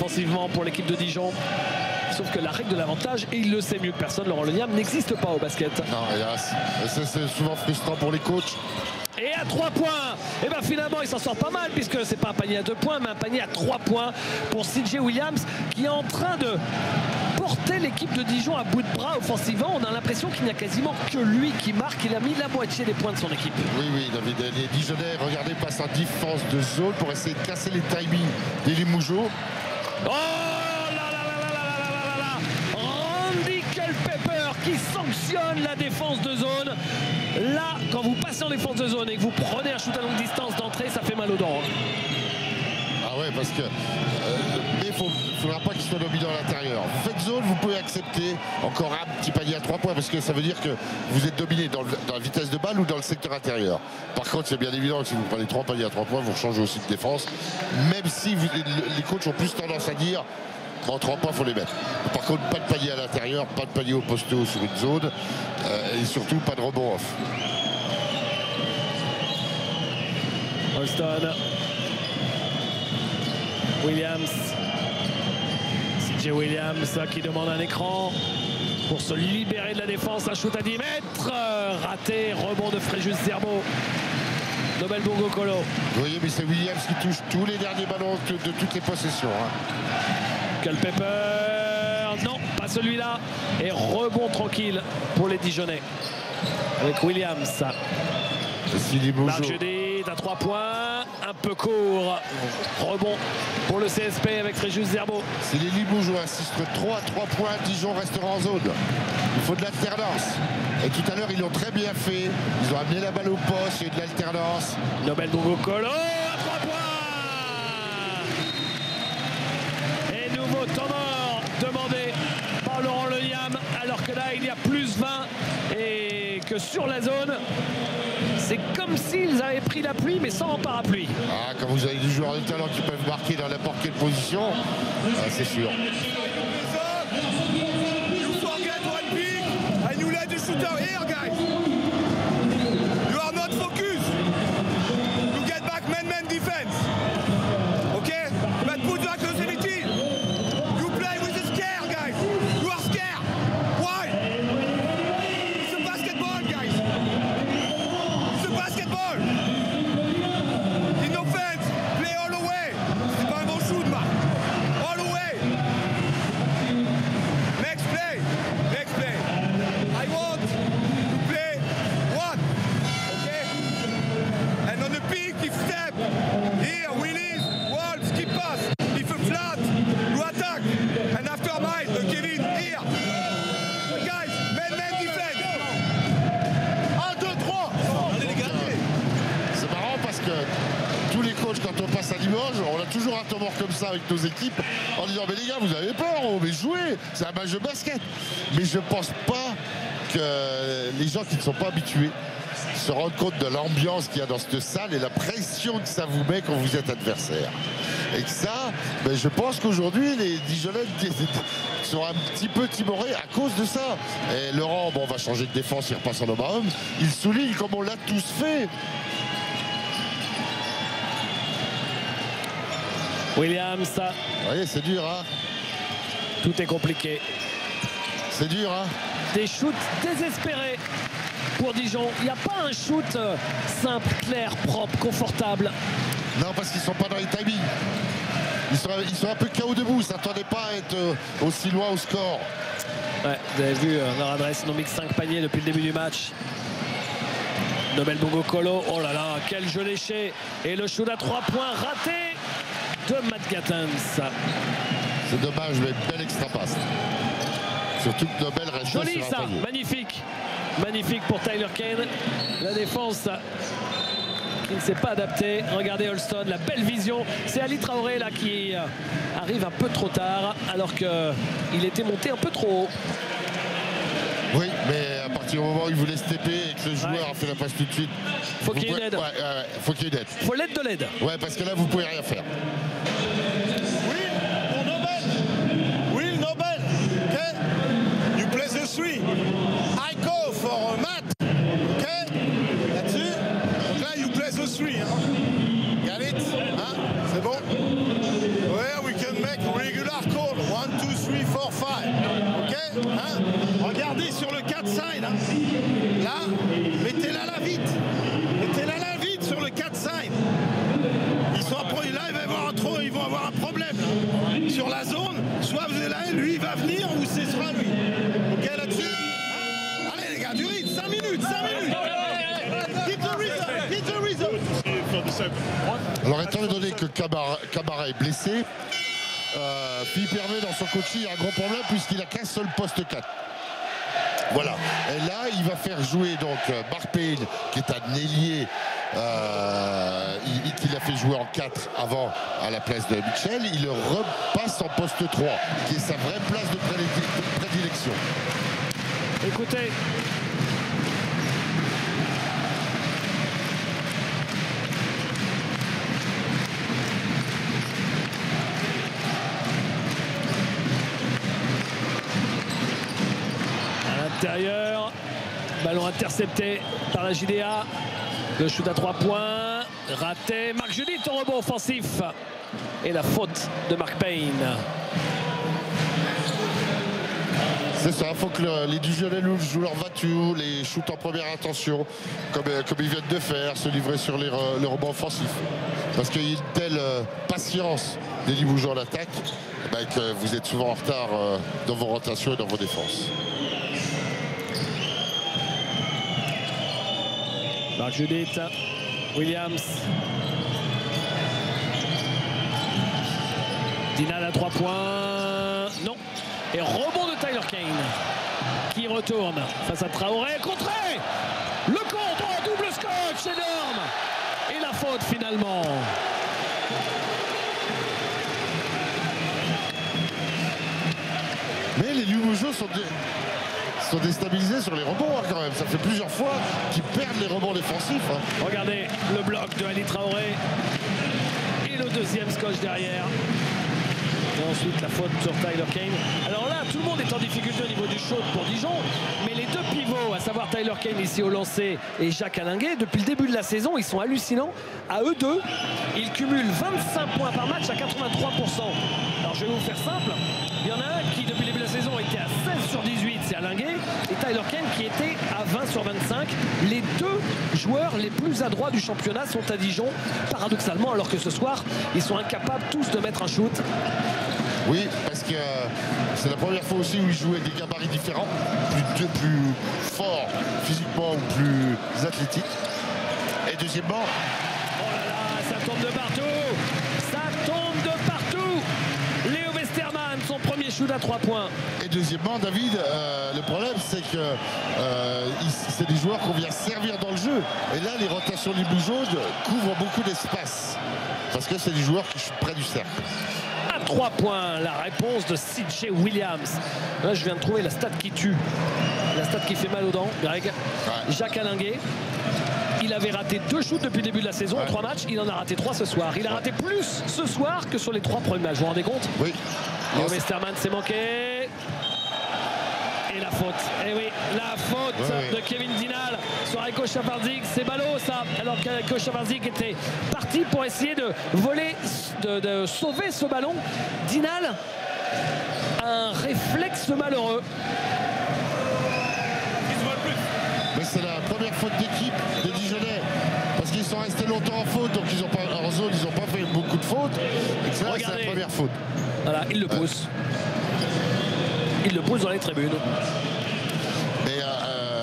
offensivement pour l'équipe de Dijon. Sauf que la règle de l'avantage, et il le sait mieux que personne, Laurent Leniam, n'existe pas au basket. Non, hélas. C'est souvent frustrant pour les coachs. Et à 3 points, et bien finalement il s'en sort pas mal, puisque c'est pas un panier à 2 points, mais un panier à 3 points pour CJ Williams, qui est en train de porter l'équipe de Dijon à bout de bras offensivement. On a l'impression qu'il n'y a quasiment que lui qui marque. Il a mis la moitié des points de son équipe. Oui, David. Les Dijonnais, regardez, passent en défense de zone pour essayer de casser les timings des Limougeaux. Oh là là là là là là là là, Randy Culpepper qui sanctionne la défense de zone. Là, quand vous passez en défense de zone et que vous prenez un shoot à longue distance d'entrée, ça fait mal aux dents. Ah ouais, parce que mais il ne faudra pas qu'il soit dominant à l'intérieur. Vous faites zone, vous pouvez accepter encore un petit panier à 3 points, parce que ça veut dire que vous êtes dominé dans la vitesse de balle ou dans le secteur intérieur. Par contre, c'est bien évident que si vous prenez 3 paniers à 3 points, vous changez aussi de défense, même si les coachs ont plus tendance à dire en 3 points, il faut les mettre. Par contre, pas de panier à l'intérieur, pas de panier au poste haut sur une zone, et surtout pas de rebond off. Holston, Williams, CJ Williams qui demande un écran pour se libérer de la défense. Un shoot à 10 mètres, raté, rebond de Fréjus Zerbo. Nobel Bongo Colo. Vous voyez, mais c'est Williams qui touche tous les derniers ballons de toutes les possessions. Culpepper, non, pas celui-là. Et rebond tranquille pour les Dijonnais. Avec Williams. Marc Judith à 3 points, un peu court. Rebond pour le CSP avec Fréjus Zerbo. Si les Limougeaux insistent trop à 3 points, Dijon restera en zone. Il faut de l'alternance. Et tout à l'heure, ils l'ont très bien fait. Ils ont amené la balle au poste, il y a eu de l'alternance. Nobel Bongo Colo à 3 points. Et nouveau temps mort demandé par Laurent Leniam, alors que là, il y a plus 20 et que sur la zone, c'est comme s'ils avaient pris la pluie, mais sans parapluie. Ah, quand vous avez des joueurs de talent qui peuvent marquer dans n'importe quelle position, c'est sûr. Shooter here, guys. You are not focused. You get back man defense. Okay? But put your aggressivity. You play with the scare, guys. You are scared. Why? It's a basketball, guys. It's a basketball. In offense, play all the way. C'est pas un bon shoot, Marc. All the way. Next play. Next play. I want to play one, okay? And on the peak, if step, here, Willis, wall, skip pass. If a flat, you attack. And after mine, Kevin, here. Guys, man defense. 1, 2, 3. C'est marrant parce que tous les coachs, quand on passe à Limoges, on a toujours un temps mort comme ça avec nos équipes, en disant, mais les gars, vous avez peur, mais jouez, c'est un match de basket. Mais je pense pas que les gens qui ne sont pas habitués se rendent compte de l'ambiance qu'il y a dans cette salle et la pression que ça vous met quand vous êtes adversaire. Et que ça, je pense qu'aujourd'hui, les Dijonnais sont un petit peu timorés à cause de ça. Et Laurent, on va changer de défense, il repasse en homme à homme. Il souligne comme on l'a tous fait. Williams. Vous voyez, c'est dur, hein? Tout est compliqué. C'est dur, hein? Des shoots désespérés pour Dijon. Il n'y a pas un shoot simple, clair, propre, confortable. Non, parce qu'ils ne sont pas dans les timings. Ils sont un peu KO debout. Ils ne s'attendaient pas à être aussi loin au score. Ouais, vous avez vu leur adresse. Ils ont mis 5 paniers depuis le début du match. Nobel Bongo Colo. Oh là là, quel jeu léché. Et le shoot à 3 points raté de Matt Gattens. C'est dommage, mais belle extra passe. Surtout que Nobel reste joli sur un ça, panier. magnifique. Magnifique pour Tyler Kane. La défense qui ne s'est pas adaptée. Regardez Holston, la belle vision. C'est Ali Traoré là qui arrive un peu trop tard alors qu'il était monté un peu trop haut. Oui, mais à partir du moment où il voulait stepper et que le joueur a fait la passe tout de suite, faut qu'il y ait une aide. Faut qu'il y ait une aide. Faut l'aide de l'aide. Ouais, parce que là, vous pouvez rien faire. Will Nobel. Okay? You play the 3. I go for a mat. Okay? That's it. Donc là, you play the 3. Hein? Got it? Hein? C'est bon? Where we can make regular call. 1, 2, 3, 4, 5. Ok, hein? Regardez sur le 4 side. Hein? Là, mettez-la là vite. Mettez-la là vite sur le 4 side. Ils sont là, ils vont avoir un problème là. Sur la zone. Soit vous êtes là, lui il va venir ou ce sera lui. Ok là-dessus. Hein? Allez les gars, du rythme. 5 minutes, 5 minutes. Keep the rhythm, keep the rhythm. Alors étant donné que Camara est blessé, Philippe Hervé dans son coaching a un gros problème puisqu'il a qu'un seul poste 4. Voilà. Et là, il va faire jouer donc Mark Payne, qui est un ailier qu'il a fait jouer en 4 avant à la place de Mitchell. Il le repasse en poste 3, qui est sa vraie place de prédilection. Écoutez. Intérieur, ballon intercepté par la JDA, le shoot à 3 points, raté, Marc Judith au rebond offensif et la faute de Mark Payne. C'est ça, il faut que les Dijonais jouent leur voiture, les shoots en première intention, comme ils viennent de faire, se livrer sur les rebonds offensifs. Parce qu'il y a une telle patience des Limougeons en attaque, que vous êtes souvent en retard dans vos rotations et dans vos défenses. Marc Judith, Williams. Dinal à 3 points. Non. Et rebond de Tyler Kane qui retourne face à Traoré. Contré. Le contre en double scotch énorme. Et la faute finalement. Mais les Limougeaux sont déstabilisés sur les rebonds quand même. Ça fait plusieurs fois qu'ils perdent les rebonds défensifs. Regardez le bloc de Ali Traoré. Et le deuxième scotch derrière. Et ensuite la faute sur Tyler Kane. Alors là, tout le monde est en difficulté au niveau du shoot pour Dijon. Mais les deux pivots, à savoir Tyler Kane ici au lancer et Jacques Alinguet, depuis le début de la saison, ils sont hallucinants. À eux deux, ils cumulent 25 points par match à 83%. Alors je vais vous faire simple. Il y en a un qui, depuis le début de la saison, était à 16 sur 18, c'est Alinguet. Et Tyler Kane qui était à 20 sur 25. Les deux joueurs les plus adroits du championnat sont à Dijon, paradoxalement, alors que ce soir, ils sont incapables tous de mettre un shoot. Oui, parce que c'est la première fois aussi où ils jouaient des gabarits différents, plus forts physiquement ou plus athlétiques. Et deuxièmement... Oh là là, ça tombe de partout. Ça tombe de partout. Léo Westermann, son premier shoot à 3 points. Et deuxièmement, David, le problème c'est que c'est des joueurs qu'on vient servir dans le jeu. Et là, les rotations des Limougeaux couvrent beaucoup d'espace. Parce que c'est des joueurs qui sont près du cercle. 3 points, la réponse de CJ Williams. Là, je viens de trouver la stat qui tue. La stat qui fait mal aux dents, Greg. Ouais. Jacques Alinguet. Il avait raté 2 shoots depuis le début de la saison, 3 matchs. Il en a raté 3 ce soir. Il a raté plus ce soir que sur les 3 premiers matchs. Vous vous rendez compte? Oui. Léo Westermann s'est manqué. Et la faute. Eh oui, la faute de Kevin Dinal sur Aiko Chaparzik. C'est ballot ça. Alors qu'Aiko Chaparzik était parti pour essayer de voler, de sauver ce ballon. Dinal, un réflexe malheureux. Mais c'est la première faute d'équipe des Dijonais. Parce qu'ils sont restés longtemps en faute, donc ils ont pas, en zone, ils n'ont pas fait beaucoup de fautes. Et c'est la première faute. Voilà, il le pousse. Il le pousse dans les tribunes. Et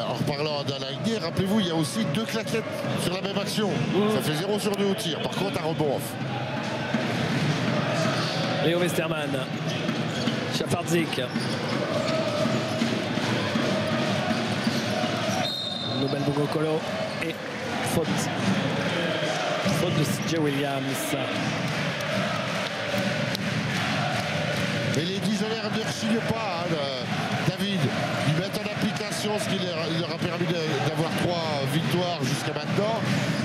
en reparlant d'Alinguet, rappelez-vous, il y a aussi 2 claquettes sur la même action. Ça fait 0 sur 2 au tir. Par contre, un rebond off. Léo Westermann. Chaparzik. Nobel Bogokolo. Et faute. Faute de CJ Williams. Mais les Dijonais ne rechignent pas, David. Ils mettent en application ce qui leur a permis d'avoir 3 victoires jusqu'à maintenant.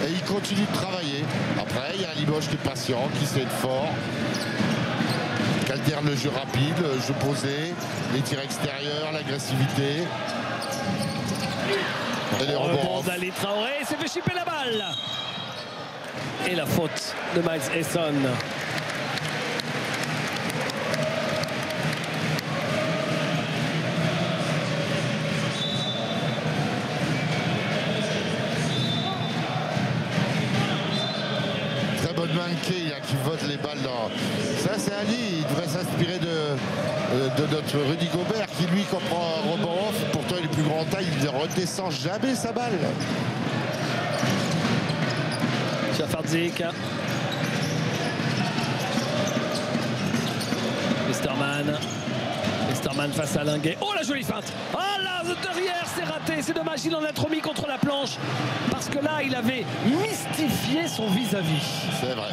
Et ils continuent de travailler. Après, il y a Limoges qui est patient, qui sait être fort, qui alterne le jeu rapide, le jeu posé, les tirs extérieurs, l'agressivité. Et les rebonds. d'Ali Traoré, s'est fait chipper la balle. Et la faute de Miles Esson. les balles dans... Ça, c'est Ali. Il devrait s'inspirer de notre Rudy Gobert qui, lui, quand prend un rebond off, pourtant il est plus grand en taille, il ne redescend jamais sa balle. Šafardzik. Westerman face à Linguet. Oh, la jolie feinte. Ah là, derrière, c'est raté. C'est dommage, il en a trop mis contre la planche. Parce que là, il avait mystifié son vis-à-vis. C'est vrai.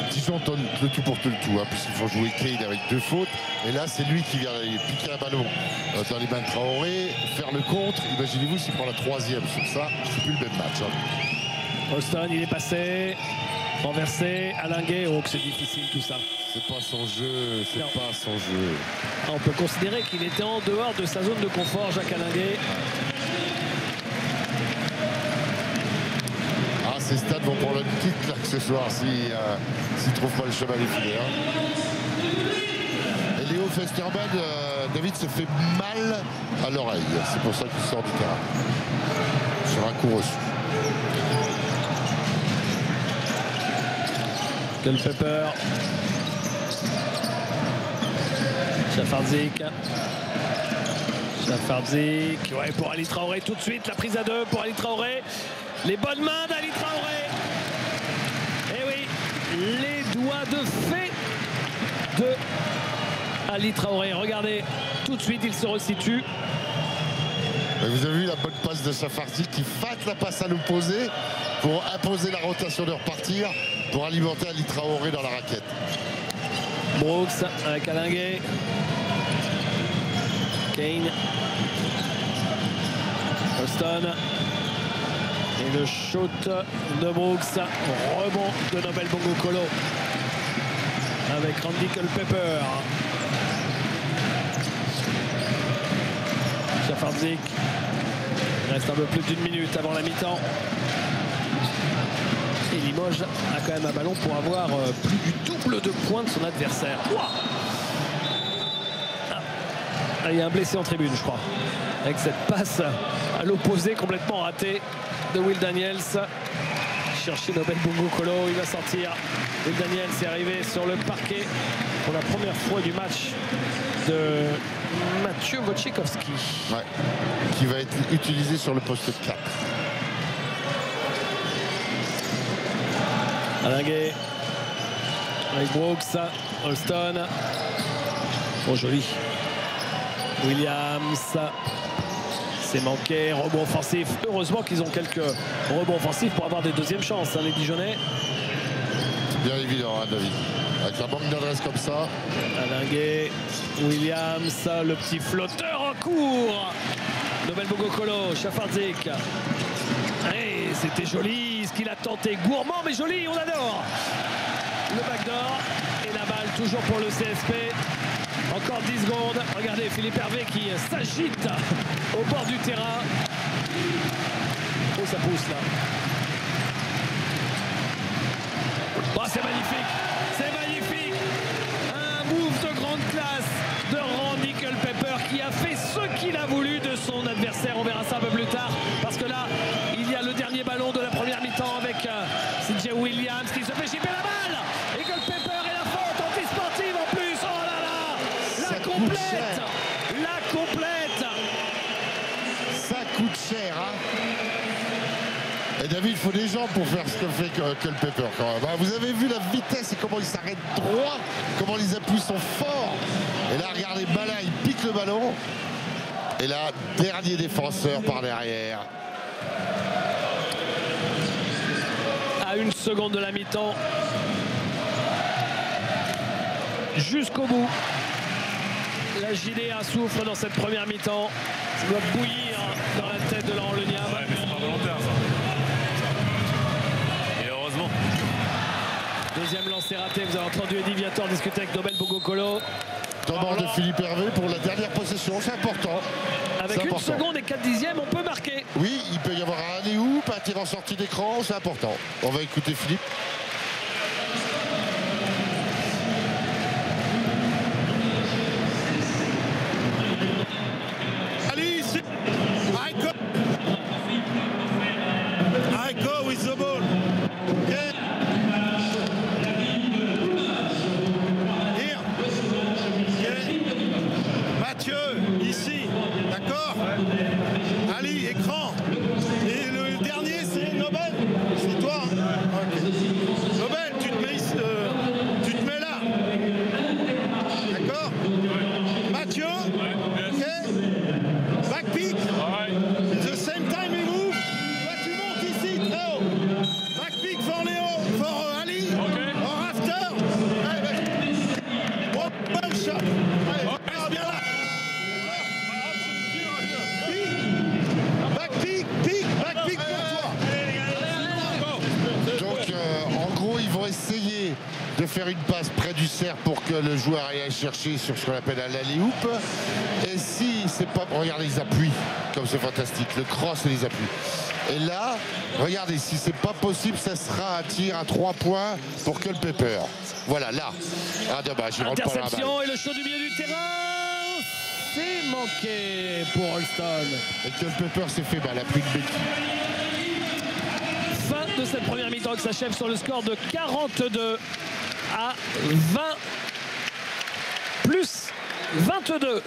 Dijon donne le tout pour tout le tout, hein, puisqu'il faut jouer Kane avec 2 fautes. Et là, c'est lui qui vient piquer un ballon dans les mains de Traoré, faire le contre. Imaginez-vous s'il prend la 3e sur ça, c'est plus le même match. Hein. Austin, il est passé. Renversé, Alinguet, oh que c'est difficile tout ça. C'est pas son jeu, c'est pas son jeu. On peut considérer qu'il était en dehors de sa zone de confort, Jacques Alinguet. Ah, ces stades vont prendre une petite claque ce soir s'ils ne trouvent pas le chemin défilé. Hein. Et Léo Festerman, David se fait mal à l'oreille. C'est pour ça qu'il sort du terrain. Sur un coup reçu. Culpepper. Šafardzik. Ouais, pour Ali Traoré tout de suite. La prise à 2 pour Ali Traoré. Les bonnes mains d'Ali Traoré. Et oui, les doigts de fée de Ali Traoré. Regardez, tout de suite, il se resitue. Vous avez vu la bonne passe de Šafardzik qui fate la passe à l'opposé pour imposer la rotation de repartir, pour alimenter Ali Traoré dans la raquette. Brooks avec Alinguet. Kane. Austin. Et le shoot de Brooks. Rebond de Nobel Bongo Colo. Avec Randy Culpepper. Šafardzik. Il reste un peu plus d'1 minute avant la mi-temps. Et Limoges a quand même un ballon pour avoir plus du double de points de son adversaire. Wow, il y a un blessé en tribune, je crois. Avec cette passe à l'opposé complètement ratée de Will Daniels. Chercher Nobel Bongo Colo, il va sortir. Will Daniels est arrivé sur le parquet pour la première fois du match de Mathieu Wojciechowski. Ouais, qui va être utilisé sur le poste 4. Alinguet avec Brooks, Austin. Oh, joli. Williams. C'est manqué. Rebond offensif. Heureusement qu'ils ont quelques rebonds offensifs pour avoir des deuxièmes chances, hein, les Dijonnais. C'est bien évident, hein, David. Avec la banque d'adresse comme ça. Alinguet. Williams. Le petit flotteur en cours. Nobel Bongo Colo. Šafardzik. Et c'était joli ce qu'il a tenté. Gourmand mais joli, on adore. Le backdoor et la balle toujours pour le CSP. Encore 10 secondes. Regardez Philippe Hervé qui s'agite au bord du terrain. Oh, ça pousse là. Oh, c'est magnifique. C'est magnifique. Un move de grande classe de Randy Culpepper qui a fait ce qu'il a voulu de son adversaire. On verra ça un peu plus tard. Parce que là, il y a le dernier ballon de la première mi-temps avec CJ Williams qui se fait chipper la balle. Et Culpepper et la faute anti-sportive en plus. Oh là là. La complète. La complète. Ça coûte cher, hein. Et David, il faut des gens pour faire ce que fait Culpepper quand même. Bah, vous avez vu la vitesse et comment il s'arrête droit, comment les appuis sont forts. Et là, regardez, Bala, il pique le ballon. Et là, dernier défenseur par derrière. À 1 seconde de la mi-temps. Jusqu'au bout. La JDA souffre dans cette première mi-temps. Ça doit bouillir dans la tête de Laurent Le Niam. Ouais, mais c'est pas volontaire ça. Et heureusement. Deuxième lancé raté. Vous avez entendu Eddie Viator discuter avec Nobel Bongo Colo. Temps mort de Philippe Hervé pour la dernière possession, c'est important. Avec 1 seconde et 4 dixièmes, on peut marquer. Oui, il peut y avoir un alley-oop, un tir en sortie d'écran, c'est important. On va écouter Philippe. I go with the ball. essayer de faire une passe près du cercle pour que le joueur aille chercher sur ce qu'on appelle un alley-oop. Et si c'est pas... Regardez les appuis, comme c'est fantastique. Le cross et les appuis. Et là, regardez, si c'est pas possible, ça sera un tir à 3 points pour que le Pepper. Voilà, là. Ah, dommage, il rentre pas la balle. Interception et le show du milieu du terrain. C'est manqué pour Holston. Et que le Pepper s'est fait mal, a pris une béquille. Fin de cette première mi-temps qui s'achève sur le score de 42 à 20 plus 22.